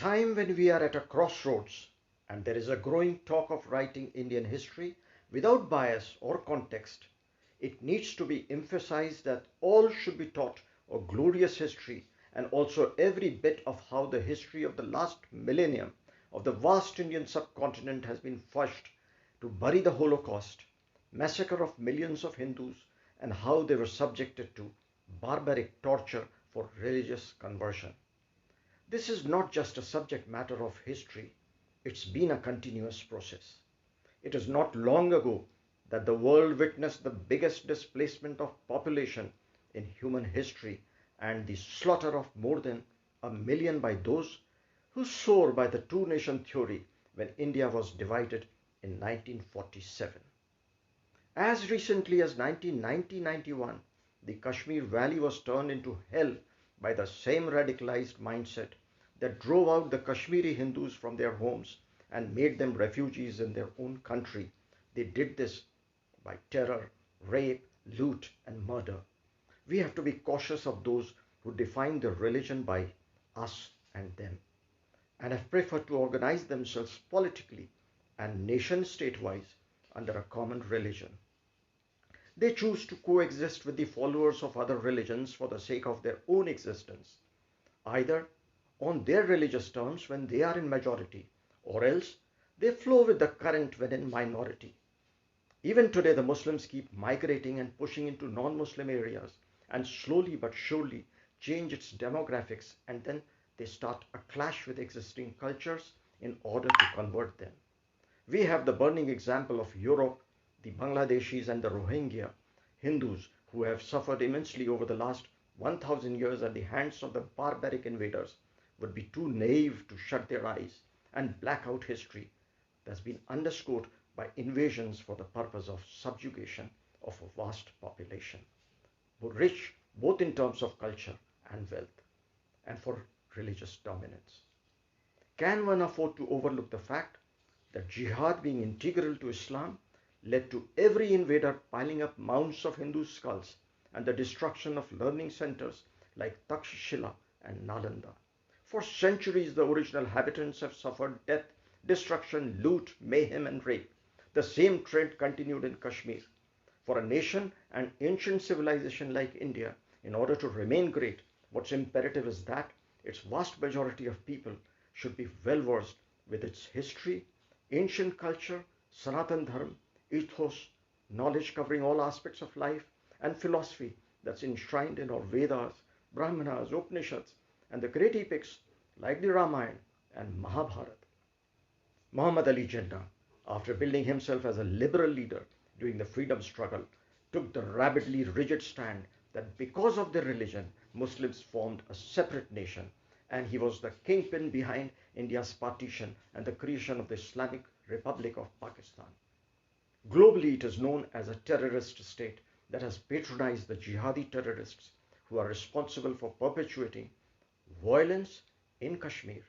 time when we are at a crossroads and there is a growing talk of writing Indian history without bias or context, it needs to be emphasized that all should be taught a glorious history and also every bit of how the history of the last millennium of the vast Indian subcontinent has been fudged to bury the Holocaust, massacre of millions of Hindus, and how they were subjected to barbaric torture for religious conversion. This is not just a subject matter of history, it's been a continuous process. It is not long ago that the world witnessed the biggest displacement of population in human history and the slaughter of more than a million by those who swore by the two nation theory when India was divided in 1947. As recently as 1990-91, the Kashmir Valley was turned into hell by the same radicalized mindset that drove out the Kashmiri Hindus from their homes and made them refugees in their own country. They did this by terror, rape, loot, and murder. We have to be cautious of those who define their religion by us and them, and have preferred to organize themselves politically and nation state-wise under a common religion. They choose to coexist with the followers of other religions for the sake of their own existence, either on their religious terms when they are in majority, or else they flow with the current when in minority. Even today, the Muslims keep migrating and pushing into non-Muslim areas and slowly but surely change its demographics, and then they start a clash with existing cultures in order to convert them. We have the burning example of Europe, the Bangladeshis and the Rohingya Hindus who have suffered immensely over the last 1000 years at the hands of the barbaric invaders would be too naive to shut their eyes and black out history that's been underscored by invasions for the purpose of subjugation of a vast population, rich both in terms of culture and wealth, and for religious dominance. Can one afford to overlook the fact that jihad, being integral to Islam, led to every invader piling up mounds of Hindu skulls and the destruction of learning centers like Takshashila and Nalanda? For centuries, the original inhabitants have suffered death, destruction, loot, mayhem, and rape. The same trend continued in Kashmir. For a nation and ancient civilization like India, in order to remain great, what's imperative is that its vast majority of people should be well versed with its history, ancient culture, Sanatan Dharma, ethos, knowledge covering all aspects of life, and philosophy that's enshrined in our Vedas, Brahmanas, Upanishads, and the great epics like the Ramayana and Mahabharata. Muhammad Ali Jinnah, after building himself as a liberal leader during the freedom struggle, took the rabidly rigid stand that because of their religion, Muslims formed a separate nation, and he was the kingpin behind India's partition and the creation of the Islamic Republic of Pakistan. Globally, it is known as a terrorist state that has patronized the jihadi terrorists who are responsible for perpetuating violence in Kashmir.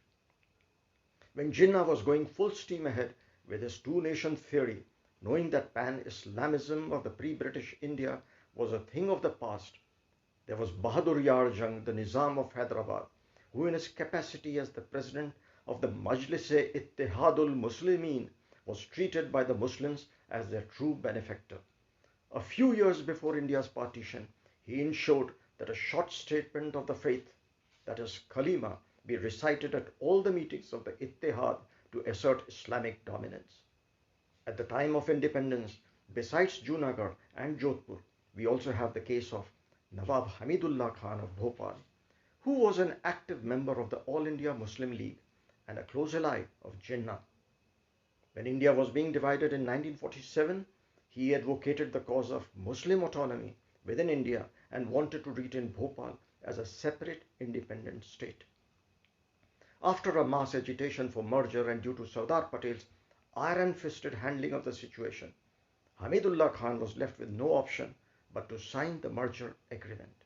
When Jinnah was going full steam ahead with his two-nation theory, knowing that pan-Islamism of the pre-British India was a thing of the past, there was Bahadur Yar Jang, the Nizam of Hyderabad, who in his capacity as the president of the Majlis-e-Ittihadul Muslimin was treated by the Muslims as their true benefactor. A few years before India's partition, he ensured that a short statement of the faith, that is Kalima, be recited at all the meetings of the Ittihad to assert Islamic dominance. At the time of independence, besides Junagadh and Jodhpur, we also have the case of Nawab Hamidullah Khan of Bhopal, who was an active member of the All India Muslim League and a close ally of Jinnah. When India was being divided in 1947, he advocated the cause of Muslim autonomy within India and wanted to retain Bhopal as a separate independent state. After a mass agitation for merger and due to Sardar Patel's iron-fisted handling of the situation, Hamidullah Khan was left with no option but to sign the merger agreement.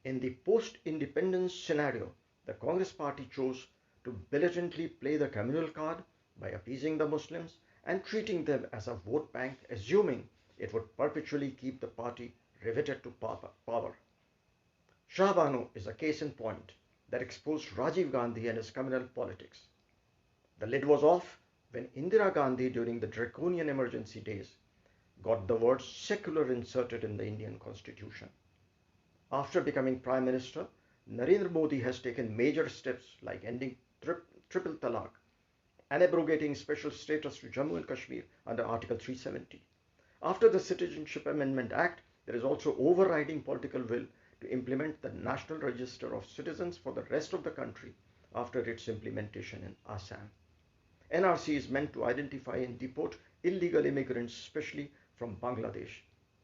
In the post-independence scenario, the Congress party chose to blatantly play the communal card by appeasing the Muslims and treating them as a vote bank, assuming it would perpetually keep the party riveted to power. Shah Banu is a case in point. that exposed Rajiv Gandhi and his communal politics. The lid was off when Indira Gandhi, during the draconian emergency days, got the word secular inserted in the Indian constitution. After becoming Prime Minister, Narendra Modi has taken major steps like ending triple talaq and abrogating special status to Jammu and Kashmir under Article 370. After the Citizenship Amendment Act, there is also overriding political will to implement the National Register of Citizens for the rest of the country after its implementation in Assam. NRC is meant to identify and deport illegal immigrants, especially from Bangladesh.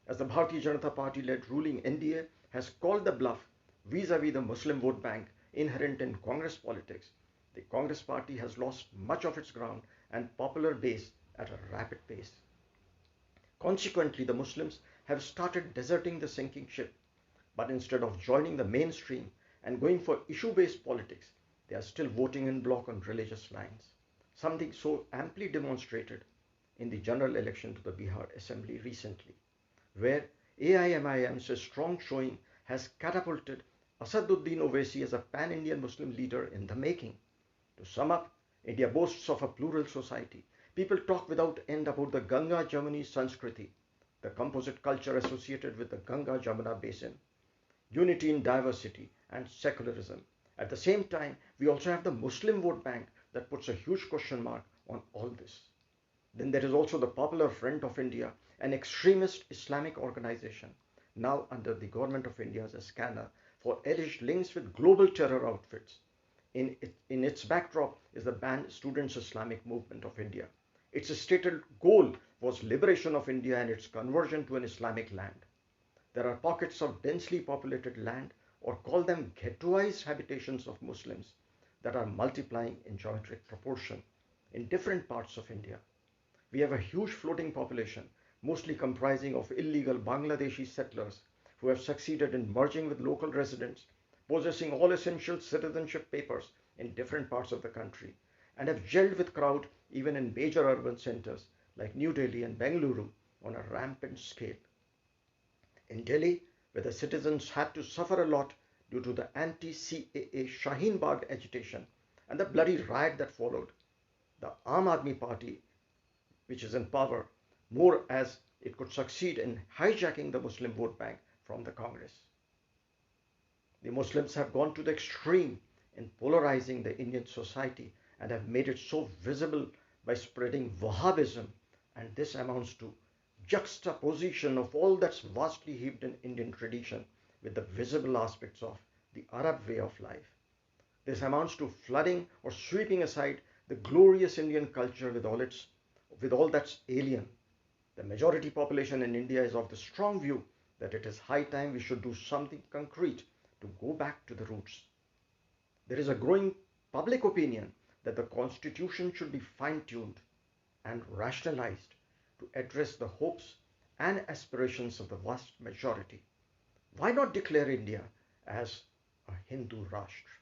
As the Bharatiya Janata Party-led ruling NDA has called the bluff vis-à-vis the Muslim vote bank inherent in Congress politics, the Congress party has lost much of its ground and popular base at a rapid pace. Consequently, the Muslims have started deserting the sinking ship, but instead of joining the mainstream and going for issue-based politics, they are still voting in bloc on religious lines, something so amply demonstrated in the general election to the Bihar Assembly recently, where AIMIM's strong showing has catapulted Asaduddin Owaisi as a pan-Indian Muslim leader in the making. To sum up, India boasts of a plural society. People talk without end about the Ganga Jamuni Sanskriti, the composite culture associated with the Ganga Jamuna basin, unity in diversity, and secularism. At the same time, we also have the Muslim vote bank that puts a huge question mark on all this. Then there is also the Popular Front of India, an extremist Islamic organization, now under the Government of India as a scanner for alleged links with global terror outfits. In its backdrop is the banned Students' Islamic Movement of India. Its stated goal was liberation of India and its conversion to an Islamic land. There are pockets of densely populated land, or call them ghettoized habitations of Muslims, that are multiplying in geometric proportion in different parts of India. We have a huge floating population, mostly comprising of illegal Bangladeshi settlers who have succeeded in merging with local residents, possessing all essential citizenship papers in different parts of the country, and have gelled with crowd even in major urban centers like New Delhi and Bengaluru on a rampant scale. In Delhi, where the citizens had to suffer a lot due to the anti-CAA Shaheen Bagh agitation and the bloody riot that followed, the Aam Aadmi Party, which is in power, more as it could succeed in hijacking the Muslim vote bank from the Congress. The Muslims have gone to the extreme in polarizing the Indian society and have made it so visible by spreading Wahhabism, and this amounts to juxtaposition of all that's vastly heaped in Indian tradition with the visible aspects of the Arab way of life. This amounts to flooding or sweeping aside the glorious Indian culture with all that's alien. The majority population in India is of the strong view that it is high time we should do something concrete to go back to the roots. There is a growing public opinion that the constitution should be fine-tuned and rationalized to address the hopes and aspirations of the vast majority. Why not declare India as a Hindu Rashtra?